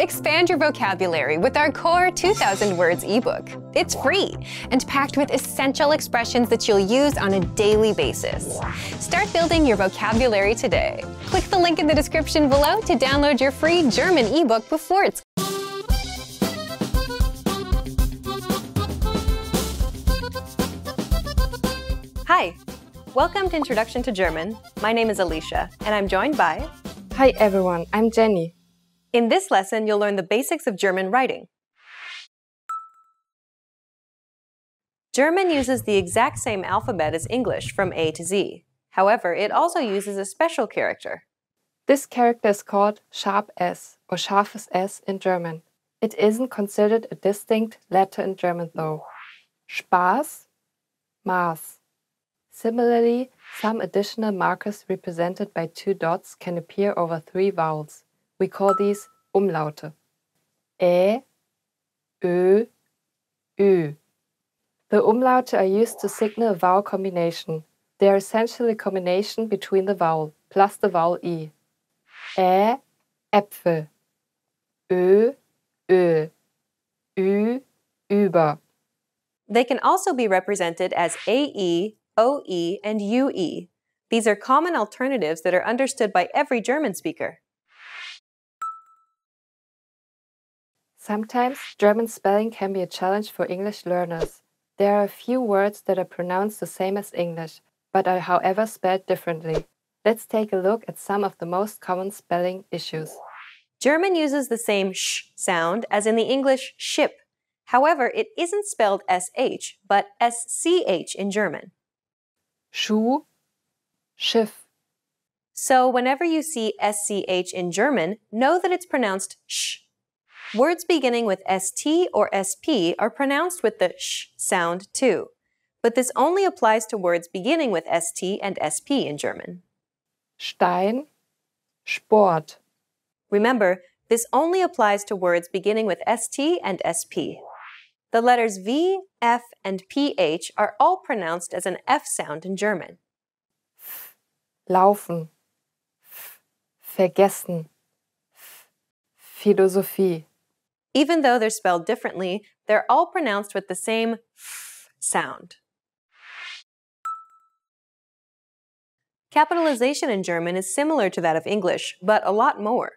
Expand your vocabulary with our Core 2000 Words ebook. It's free and packed with essential expressions that you'll use on a daily basis. Start building your vocabulary today. Click the link in the description below to download your free German ebook before it's Hi! Welcome to Introduction to German. My name is Alicia, and I'm joined by... Hi everyone, I'm Jenny. In this lesson, you'll learn the basics of German writing. German uses the exact same alphabet as English from A to Z. However, it also uses a special character. This character is called sharp S or scharfes S in German. It isn't considered a distinct letter in German though. Spaß, Maß. Similarly, some additional markers represented by 2 dots can appear over 3 vowels. We call these Umlaute. Ä, Ö, Ü. The Umlaute are used to signal a vowel combination. They are essentially a combination between the vowel plus the vowel I. Ä, Äpfel. Ö, Öl. Ü, über. They can also be represented as AE, OE, and UE. These are common alternatives that are understood by every German speaker. Sometimes German spelling can be a challenge for English learners. There are a few words that are pronounced the same as English, but are however spelled differently. Let's take a look at some of the most common spelling issues. German uses the same sh sound as in the English ship. However, it isn't spelled sh, but sch in German. Schuh, Schiff. So whenever you see sch in German, know that it's pronounced sh. Words beginning with st or sp are pronounced with the sh sound too, but this only applies to words beginning with st and sp in German. Stein, Sport. Remember, this only applies to words beginning with st and sp. The letters v, f, and ph are all pronounced as an f sound in German. Laufen, vergessen, Philosophie. Even though they're spelled differently, they're all pronounced with the same f sound. Capitalization in German is similar to that of English, but a lot more.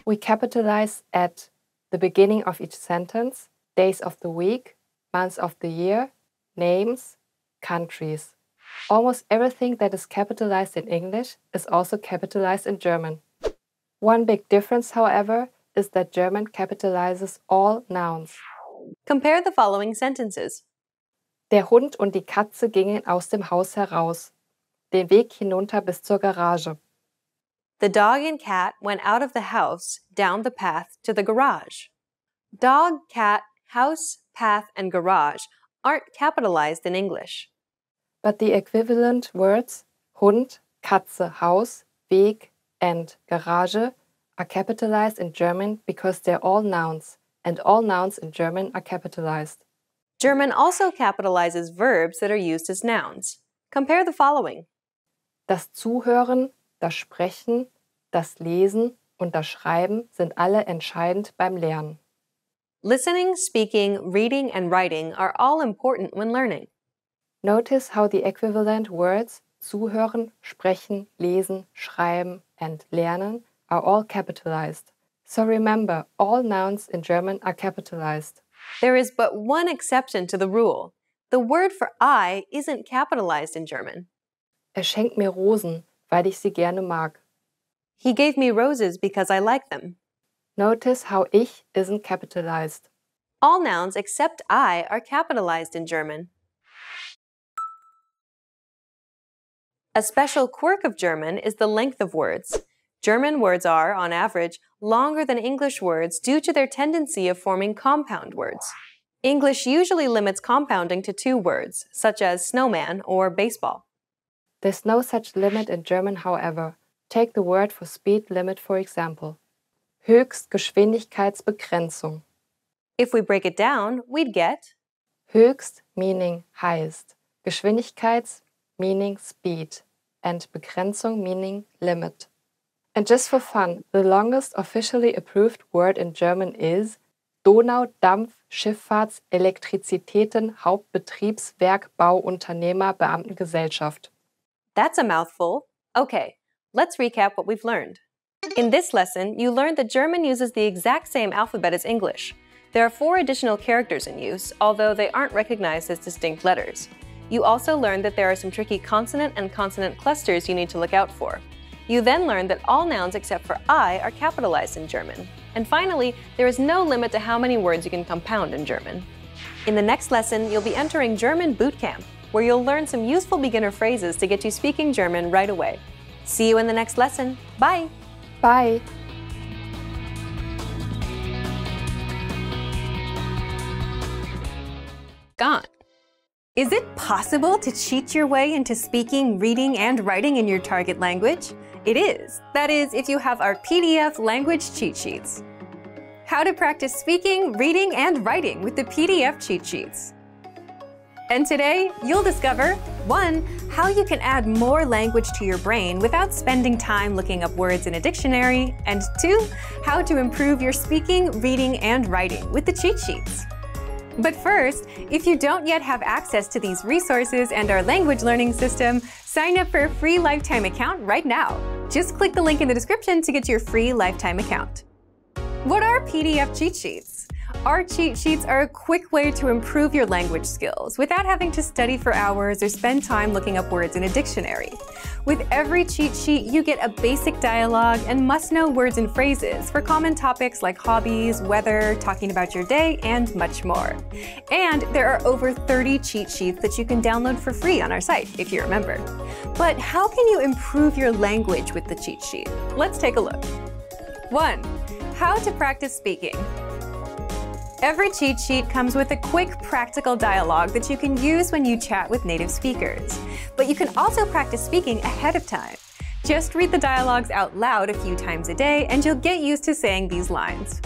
We capitalize at the beginning of each sentence, days of the week, months of the year, names, countries. Almost everything that is capitalized in English is also capitalized in German. One big difference, however, is that German capitalizes all nouns. Compare the following sentences. Der Hund und die Katze gingen aus dem Haus heraus, den Weg hinunter bis zur Garage. The dog and cat went out of the house, down the path to the garage. Dog, cat, house, path, and garage aren't capitalized in English. But the equivalent words Hund, Katze, Haus, Weg, and Garage are capitalized in German because they're all nouns, and all nouns in German are capitalized. German also capitalizes verbs that are used as nouns. Compare the following. Das Zuhören, das Sprechen, das Lesen und das Schreiben sind alle entscheidend beim Lernen. Listening, speaking, reading, and writing are all important when learning. Notice how the equivalent words zuhören, sprechen, lesen, schreiben, and lernen are all capitalized. So remember, all nouns in German are capitalized. There is but one exception to the rule. The word for I isn't capitalized in German. Schenkt mir Rosen, weil ich sie gerne mag. He gave me roses because I like them. Notice how ich isn't capitalized. All nouns except I are capitalized in German. A special quirk of German is the length of words. German words are, on average, longer than English words due to their tendency of forming compound words. English usually limits compounding to 2 words, such as snowman or baseball. There's no such limit in German, however. Take the word for speed limit, for example. Höchstgeschwindigkeitsbegrenzung. If we break it down, we'd get Höchst meaning highest, Geschwindigkeits meaning speed, and Begrenzung meaning limit. And just for fun, the longest officially approved word in German is Donaudampfschifffahrtselektrizitäten-Hauptbetriebswerk-Bauunternehmer-Beamtengesellschaft. That's a mouthful. Okay, let's recap what we've learned. In this lesson, you learned that German uses the exact same alphabet as English. There are 4 additional characters in use, although they aren't recognized as distinct letters. You also learned that there are some tricky consonant and consonant clusters you need to look out for. You then learned that all nouns except for I are capitalized in German. And finally, there is no limit to how many words you can compound in German. In the next lesson, you'll be entering German Boot Camp, where you'll learn some useful beginner phrases to get you speaking German right away. See you in the next lesson. Bye! Bye! Gone. Is it possible to cheat your way into speaking, reading, and writing in your target language? It is. That is, if you have our PDF language cheat sheets. How to practice speaking, reading, and writing with the PDF cheat sheets. And today, you'll discover 1. How you can add more language to your brain without spending time looking up words in a dictionary, and 2. How to improve your speaking, reading, and writing with the cheat sheets. But first, if you don't yet have access to these resources and our language learning system, sign up for a free lifetime account right now. Just click the link in the description to get your free lifetime account. What are PDF cheat sheets? Our cheat sheets are a quick way to improve your language skills without having to study for hours or spend time looking up words in a dictionary. With every cheat sheet, you get a basic dialogue and must-know words and phrases for common topics like hobbies, weather, talking about your day, and much more. And there are over 30 cheat sheets that you can download for free on our site, if you remember. But how can you improve your language with the cheat sheet? Let's take a look. 1. How to practice speaking. Every cheat sheet comes with a quick, practical dialogue that you can use when you chat with native speakers. But you can also practice speaking ahead of time. Just read the dialogues out loud a few times a day and you'll get used to saying these lines.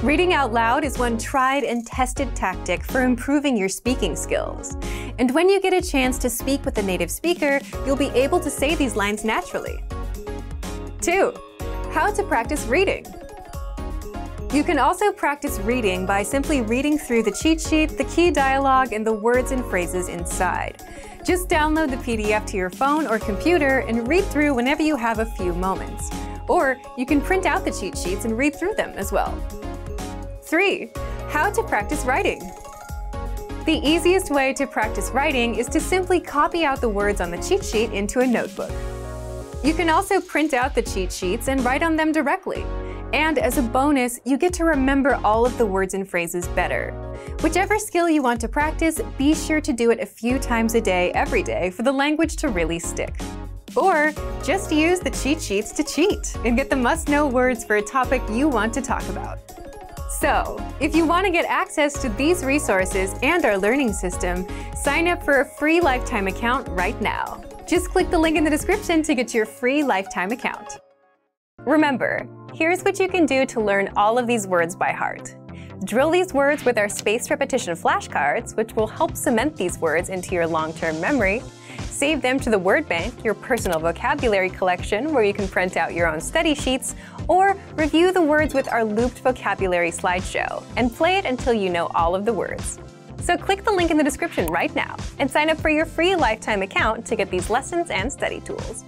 Reading out loud is one tried and tested tactic for improving your speaking skills. And when you get a chance to speak with a native speaker, you'll be able to say these lines naturally. 2. How to practice reading. You can also practice reading by simply reading through the cheat sheet, the key dialogue, and the words and phrases inside. Just download the PDF to your phone or computer and read through whenever you have a few moments. Or you can print out the cheat sheets and read through them as well. 3. How to practice writing. The easiest way to practice writing is to simply copy out the words on the cheat sheet into a notebook. You can also print out the cheat sheets and write on them directly. And as a bonus, you get to remember all of the words and phrases better. Whichever skill you want to practice, be sure to do it a few times a day, every day, for the language to really stick. Or just use the cheat sheets to cheat and get the must-know words for a topic you want to talk about. So, if you want to get access to these resources and our learning system, sign up for a free lifetime account right now. Just click the link in the description to get your free lifetime account. Remember, here's what you can do to learn all of these words by heart. Drill these words with our spaced repetition flashcards, which will help cement these words into your long-term memory. Save them to the word bank, your personal vocabulary collection, where you can print out your own study sheets, or review the words with our looped vocabulary slideshow, and play it until you know all of the words. So click the link in the description right now and sign up for your free lifetime account to get these lessons and study tools.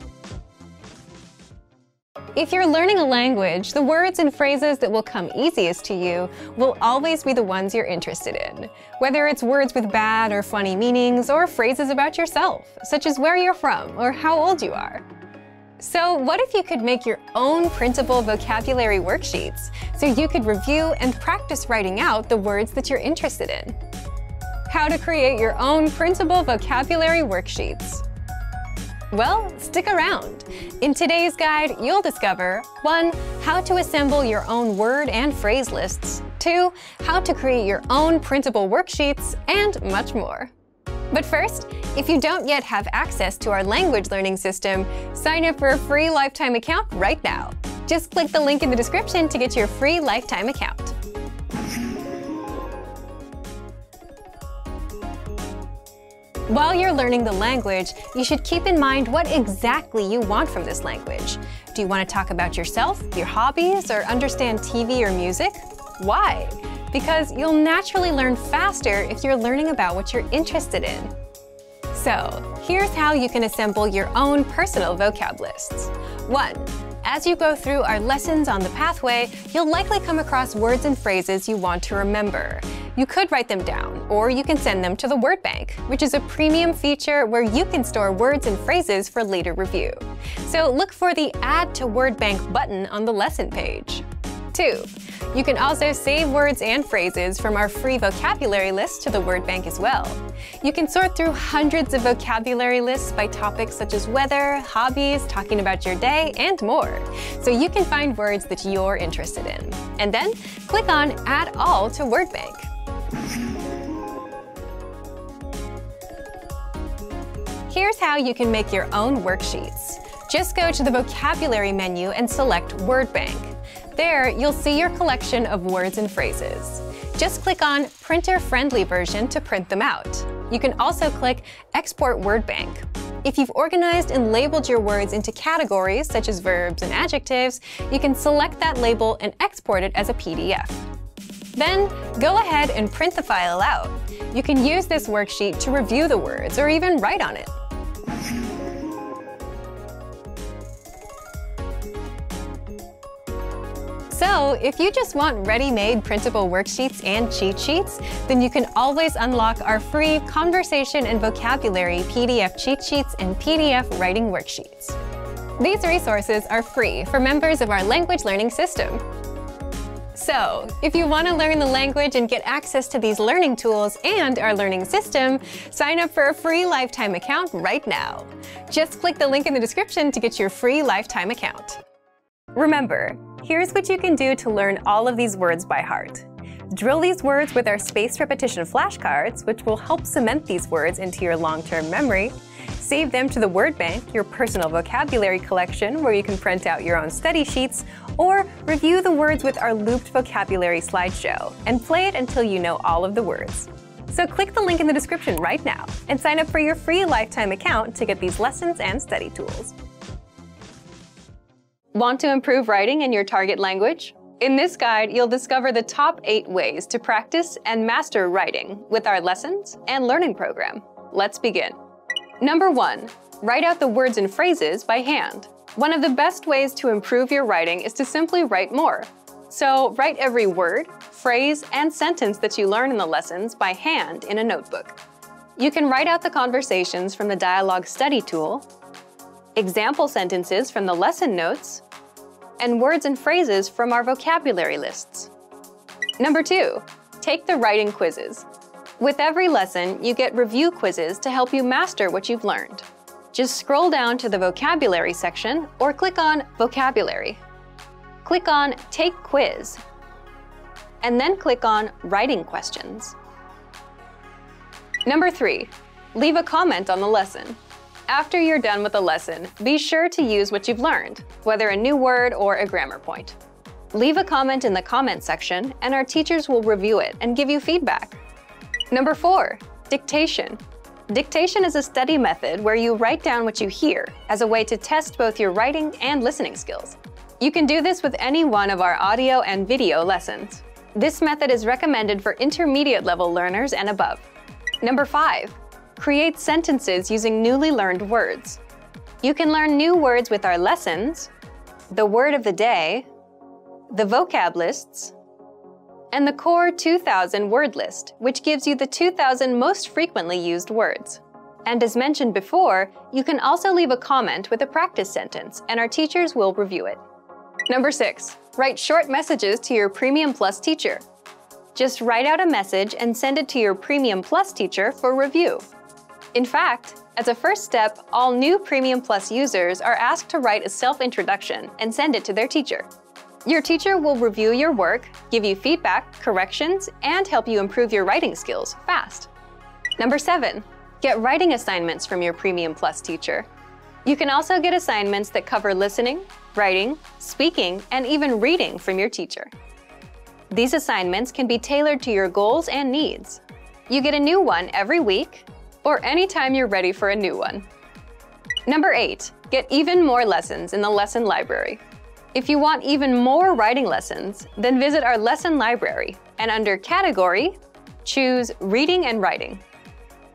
If you're learning a language, the words and phrases that will come easiest to you will always be the ones you're interested in, whether it's words with bad or funny meanings or phrases about yourself, such as where you're from or how old you are. So what if you could make your own printable vocabulary worksheets so you could review and practice writing out the words that you're interested in? How to create your own printable vocabulary worksheets. Well, stick around. In today's guide, you'll discover 1. How to assemble your own word and phrase lists, 2. How to create your own printable worksheets, and much more. But first, if you don't yet have access to our language learning system, sign up for a free lifetime account right now. Just click the link in the description to get your free lifetime account. While you're learning the language, you should keep in mind what exactly you want from this language. Do you want to talk about yourself, your hobbies, or understand TV or music? Why? Because you'll naturally learn faster if you're learning about what you're interested in. So, here's how you can assemble your own personal vocab lists. 1. As you go through our lessons on the pathway, you'll likely come across words and phrases you want to remember. You could write them down, or you can send them to the Word Bank, which is a premium feature where you can store words and phrases for later review. So look for the Add to Word Bank button on the lesson page. 2. You can also save words and phrases from our free vocabulary list to the Word Bank as well. You can sort through hundreds of vocabulary lists by topics such as weather, hobbies, talking about your day, and more. So you can find words that you're interested in. And then click on Add All to Word Bank. Here's how you can make your own worksheets. Just go to the vocabulary menu and select Word Bank. There, you'll see your collection of words and phrases. Just click on Printer-Friendly Version to print them out. You can also click Export Word Bank. If you've organized and labeled your words into categories such as verbs and adjectives, you can select that label and export it as a PDF. Then, go ahead and print the file out. You can use this worksheet to review the words or even write on it. So, if you just want ready-made printable worksheets and cheat sheets, then you can always unlock our free Conversation and Vocabulary PDF cheat sheets and PDF writing worksheets. These resources are free for members of our language learning system. So, if you want to learn the language and get access to these learning tools and our learning system, sign up for a free lifetime account right now. Just click the link in the description to get your free lifetime account. Remember, here's what you can do to learn all of these words by heart. Drill these words with our spaced repetition flashcards, which will help cement these words into your long-term memory. Save them to the Word Bank, your personal vocabulary collection where you can print out your own study sheets, or review the words with our looped vocabulary slideshow and play it until you know all of the words. So click the link in the description right now and sign up for your free lifetime account to get these lessons and study tools. Want to improve writing in your target language? In this guide, you'll discover the top 8 ways to practice and master writing with our lessons and learning program. Let's begin. Number 1. Write out the words and phrases by hand. One of the best ways to improve your writing is to simply write more. So write every word, phrase, and sentence that you learn in the lessons by hand in a notebook. You can write out the conversations from the Dialogue Study tool, example sentences from the lesson notes, and words and phrases from our vocabulary lists. Number 2. Take the writing quizzes. With every lesson, you get review quizzes to help you master what you've learned. Just scroll down to the vocabulary section or click on Vocabulary. Click on Take Quiz, and then click on Writing Questions. Number 3. Leave a comment on the lesson. After you're done with the lesson, be sure to use what you've learned, whether a new word or a grammar point. Leave a comment in the comment section, and our teachers will review it and give you feedback. Number 4. Dictation. Dictation is a study method where you write down what you hear as a way to test both your writing and listening skills. You can do this with any one of our audio and video lessons. This method is recommended for intermediate level learners and above. Number 5. Create sentences using newly learned words. You can learn new words with our lessons, the word of the day, the vocab lists, and the Core 2000 word list, which gives you the 2,000 most frequently used words. And as mentioned before, you can also leave a comment with a practice sentence, and our teachers will review it. Number 6. Write short messages to your Premium Plus teacher. Just write out a message and send it to your Premium Plus teacher for review. In fact, as a first step, all new Premium Plus users are asked to write a self-introduction and send it to their teacher. Your teacher will review your work, give you feedback, corrections, and help you improve your writing skills fast. Number 7. Get writing assignments from your Premium Plus teacher. You can also get assignments that cover listening, writing, speaking, and even reading from your teacher. These assignments can be tailored to your goals and needs. You get a new one every week, or anytime you're ready for a new one. Number 8. Get even more lessons in the lesson library. If you want even more writing lessons, then visit our lesson library and under Category, choose Reading and Writing.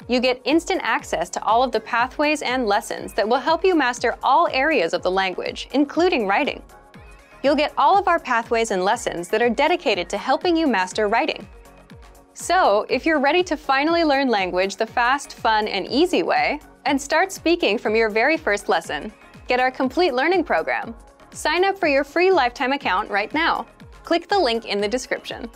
You get instant access to all of the pathways and lessons that will help you master all areas of the language, including writing. You'll get all of our pathways and lessons that are dedicated to helping you master writing. So, if you're ready to finally learn language the fast, fun, and easy way, and start speaking from your very first lesson, get our complete learning program. Sign up for your free lifetime account right now. Click the link in the description.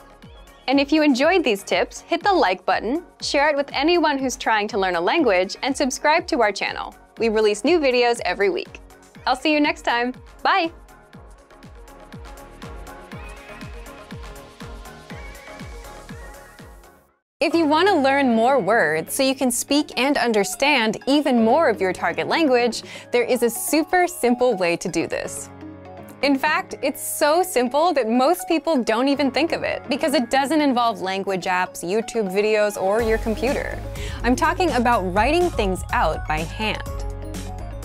And if you enjoyed these tips, hit the like button, share it with anyone who's trying to learn a language, and subscribe to our channel. We release new videos every week. I'll see you next time. Bye! If you want to learn more words so you can speak and understand even more of your target language, there is a super simple way to do this. In fact, it's so simple that most people don't even think of it because it doesn't involve language apps, YouTube videos, or your computer. I'm talking about writing things out by hand.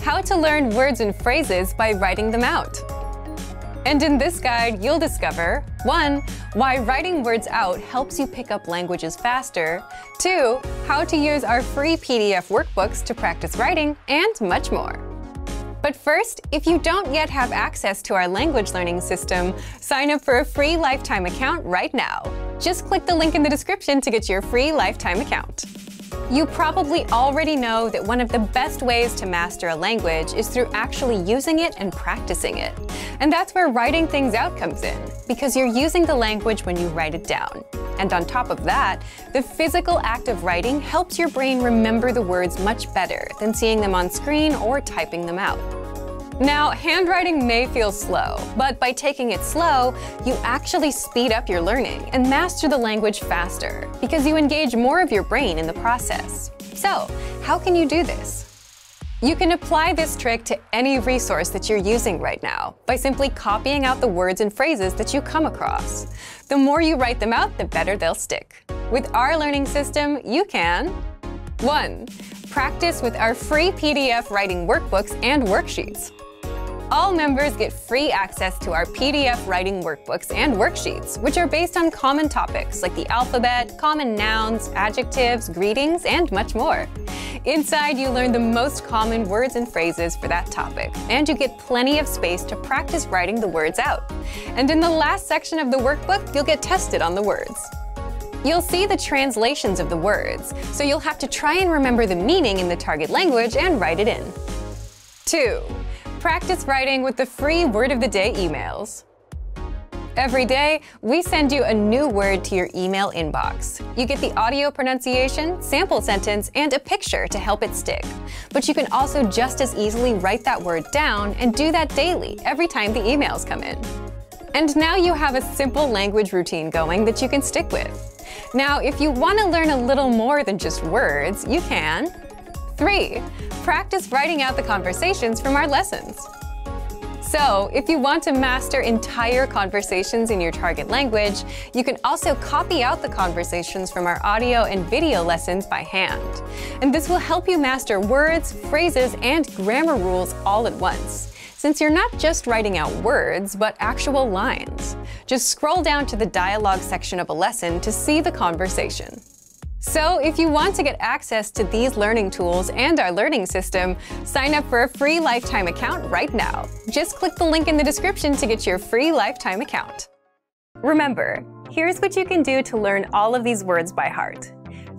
How to learn words and phrases by writing them out. And in this guide, you'll discover 1. Why writing words out helps you pick up languages faster, 2. How to use our free PDF workbooks to practice writing, and much more. But first, if you don't yet have access to our language learning system, sign up for a free lifetime account right now. Just click the link in the description to get your free lifetime account. You probably already know that one of the best ways to master a language is through actually using it and practicing it. And that's where writing things out comes in, because you're using the language when you write it down. And on top of that, the physical act of writing helps your brain remember the words much better than seeing them on screen or typing them out. Now, handwriting may feel slow, but by taking it slow, you actually speed up your learning and master the language faster because you engage more of your brain in the process. So, how can you do this? You can apply this trick to any resource that you're using right now by simply copying out the words and phrases that you come across. The more you write them out, the better they'll stick. With our learning system, you can 1. Practice with our free PDF writing workbooks and worksheets. All members get free access to our PDF writing workbooks and worksheets, which are based on common topics like the alphabet, common nouns, adjectives, greetings, and much more. Inside, you learn the most common words and phrases for that topic, and you get plenty of space to practice writing the words out. And in the last section of the workbook, you'll get tested on the words. You'll see the translations of the words, so you'll have to try and remember the meaning in the target language and write it in. 2. Practice writing with the free Word of the Day emails. Every day, we send you a new word to your email inbox. You get the audio pronunciation, sample sentence, and a picture to help it stick. But you can also just as easily write that word down and do that daily, every time the emails come in. And now you have a simple language routine going that you can stick with. Now, if you want to learn a little more than just words, you can 3. Practice writing out the conversations from our lessons. So, if you want to master entire conversations in your target language, you can also copy out the conversations from our audio and video lessons by hand. And this will help you master words, phrases, and grammar rules all at once, since you're not just writing out words, but actual lines. Just scroll down to the dialogue section of a lesson to see the conversation. So, if you want to get access to these learning tools and our learning system, sign up for a free lifetime account right now. Just click the link in the description to get your free lifetime account. Remember, here's what you can do to learn all of these words by heart.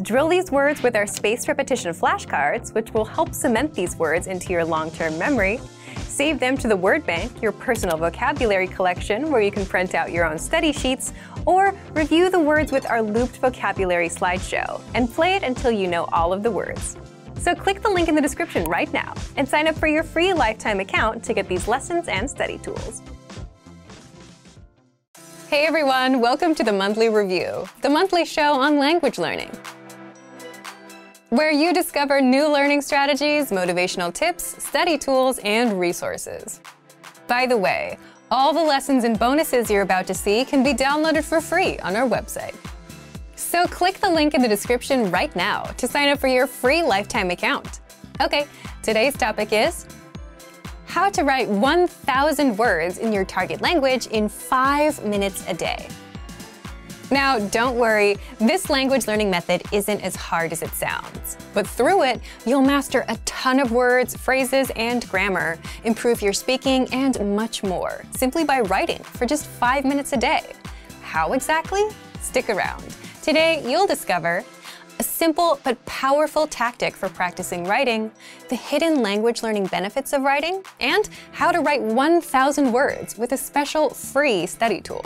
Drill these words with our spaced repetition flashcards, which will help cement these words into your long-term memory. Save them to the word bank, your personal vocabulary collection, where you can print out your own study sheets, or review the words with our looped vocabulary slideshow, and play it until you know all of the words. So click the link in the description right now, and sign up for your free lifetime account to get these lessons and study tools. Hey everyone, welcome to the Monthly Review, the monthly show on language learning, where you discover new learning strategies, motivational tips, study tools, and resources. By the way, all the lessons and bonuses you're about to see can be downloaded for free on our website. So click the link in the description right now to sign up for your free lifetime account. Okay, today's topic is How to write 1,000 words in your target language in 5 minutes a day. Now, don't worry, this language learning method isn't as hard as it sounds. But through it, you'll master a ton of words, phrases, and grammar, improve your speaking, and much more, simply by writing for just 5 minutes a day. How exactly? Stick around. Today, you'll discover a simple but powerful tactic for practicing writing, the hidden language learning benefits of writing, and how to write 1,000 words with a special free study tool.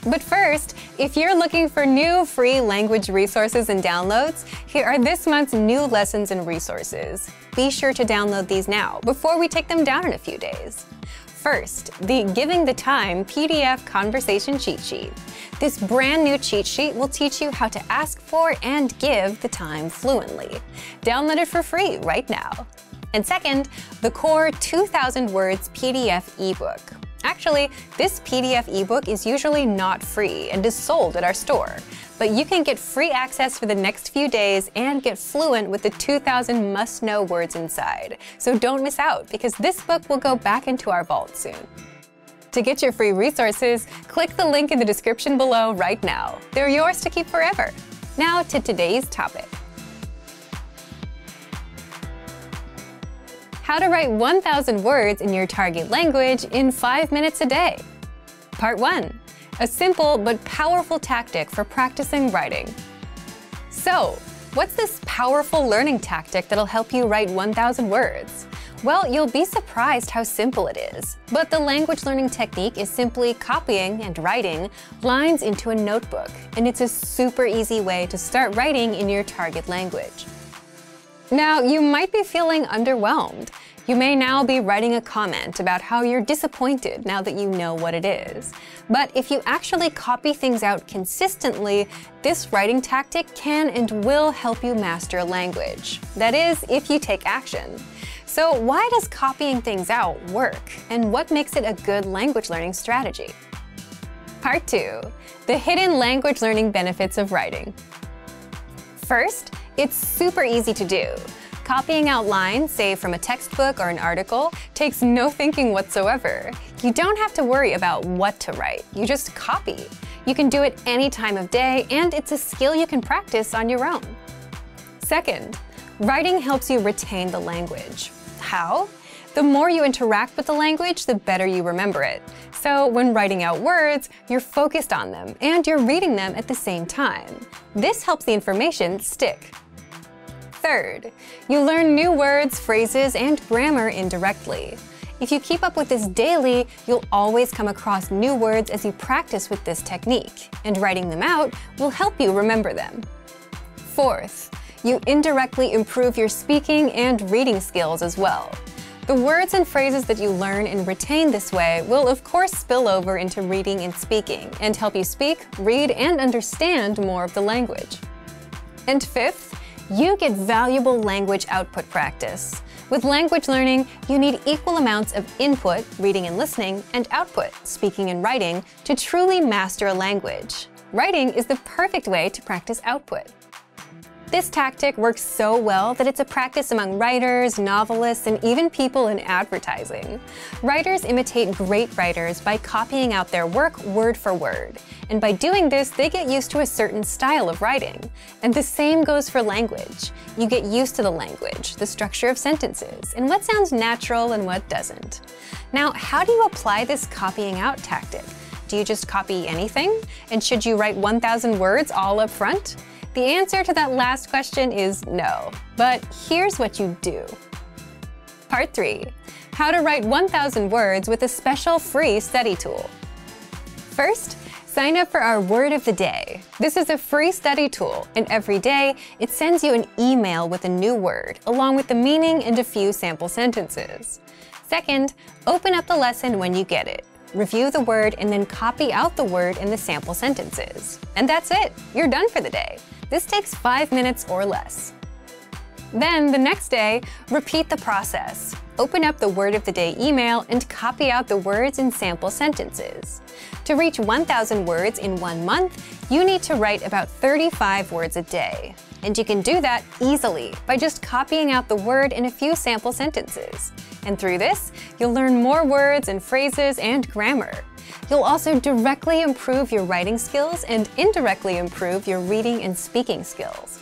But first, if you're looking for new free language resources and downloads, here are this month's new lessons and resources. Be sure to download these now before we take them down in a few days. First, the Giving the Time PDF Conversation Cheat Sheet. This brand new cheat sheet will teach you how to ask for and give the time fluently. Download it for free right now. And second, the Core 2,000 Words PDF ebook. Actually, this PDF ebook is usually not free and is sold at our store. But you can get free access for the next few days and get fluent with the 2,000 must-know words inside. So don't miss out, because this book will go back into our vault soon. To get your free resources, click the link in the description below right now. They're yours to keep forever. Now to today's topic. How to write 1,000 words in your target language in 5 minutes a day. Part 1. A simple but powerful tactic for practicing writing. So, what's this powerful learning tactic that'll help you write 1,000 words? Well, you'll be surprised how simple it is. But the language learning technique is simply copying and writing lines into a notebook, and it's a super easy way to start writing in your target language. Now, you might be feeling underwhelmed. You may now be writing a comment about how you're disappointed now that you know what it is. But if you actually copy things out consistently, this writing tactic can and will help you master a language. That is, if you take action. So why does copying things out work, and what makes it a good language learning strategy? Part 2. The hidden language learning benefits of writing. First, it's super easy to do. Copying out lines, say from a textbook or an article, takes no thinking whatsoever. You don't have to worry about what to write, you just copy. You can do it any time of day, and it's a skill you can practice on your own. Second, writing helps you retain the language. How? The more you interact with the language, the better you remember it. So when writing out words, you're focused on them, and you're reading them at the same time. This helps the information stick. Third, you learn new words, phrases, and grammar indirectly. If you keep up with this daily, you'll always come across new words as you practice with this technique, and writing them out will help you remember them. Fourth, you indirectly improve your speaking and reading skills as well. The words and phrases that you learn and retain this way will of course spill over into reading and speaking, and help you speak, read, and understand more of the language. And fifth, you get valuable language output practice. With language learning, you need equal amounts of input, reading and listening, and output, speaking and writing, to truly master a language. Writing is the perfect way to practice output. This tactic works so well that it's a practice among writers, novelists, and even people in advertising. Writers imitate great writers by copying out their work word for word. And by doing this, they get used to a certain style of writing. And the same goes for language. You get used to the language, the structure of sentences, and what sounds natural and what doesn't. Now, how do you apply this copying out tactic? Do you just copy anything? And should you write 1,000 words all up front? The answer to that last question is no. But here's what you do. Part 3. How to write 1,000 words with a special free study tool. First, sign up for our Word of the Day. This is a free study tool, and every day it sends you an email with a new word, along with the meaning and a few sample sentences. Second, open up the lesson when you get it. Review the word and then copy out the word in the sample sentences. And that's it! You're done for the day. This takes 5 minutes or less. Then, the next day, repeat the process. Open up the Word of the Day email and copy out the words in sample sentences. To reach 1,000 words in 1 month, you need to write about 35 words a day. And you can do that easily by just copying out the word in a few sample sentences. And through this, you'll learn more words and phrases and grammar. You'll also directly improve your writing skills and indirectly improve your reading and speaking skills.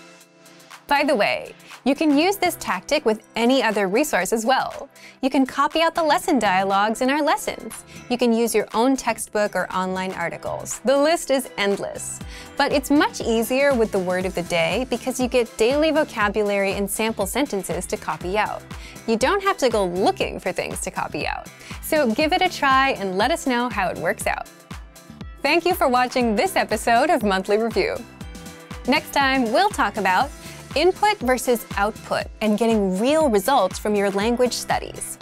By the way, you can use this tactic with any other resource as well. You can copy out the lesson dialogues in our lessons. You can use your own textbook or online articles. The list is endless. But it's much easier with the word of the day because you get daily vocabulary and sample sentences to copy out. You don't have to go looking for things to copy out. So give it a try and let us know how it works out. Thank you for watching this episode of Monthly Review. Next time, we'll talk about input versus output and getting real results from your language studies.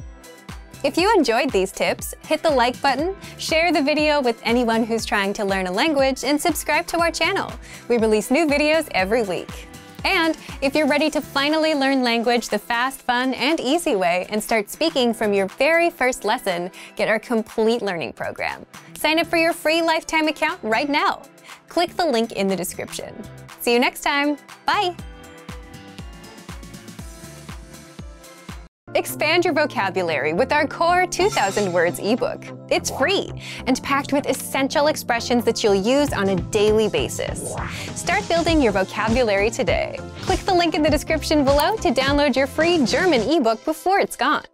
If you enjoyed these tips, hit the like button, share the video with anyone who's trying to learn a language, and subscribe to our channel. We release new videos every week. And if you're ready to finally learn language the fast, fun, and easy way and start speaking from your very first lesson, get our complete learning program. Sign up for your free lifetime account right now. Click the link in the description. See you next time. Bye! Expand your vocabulary with our Core 2000 Words ebook. It's free and packed with essential expressions that you'll use on a daily basis. Start building your vocabulary today. Click the link in the description below to download your free German ebook before it's gone.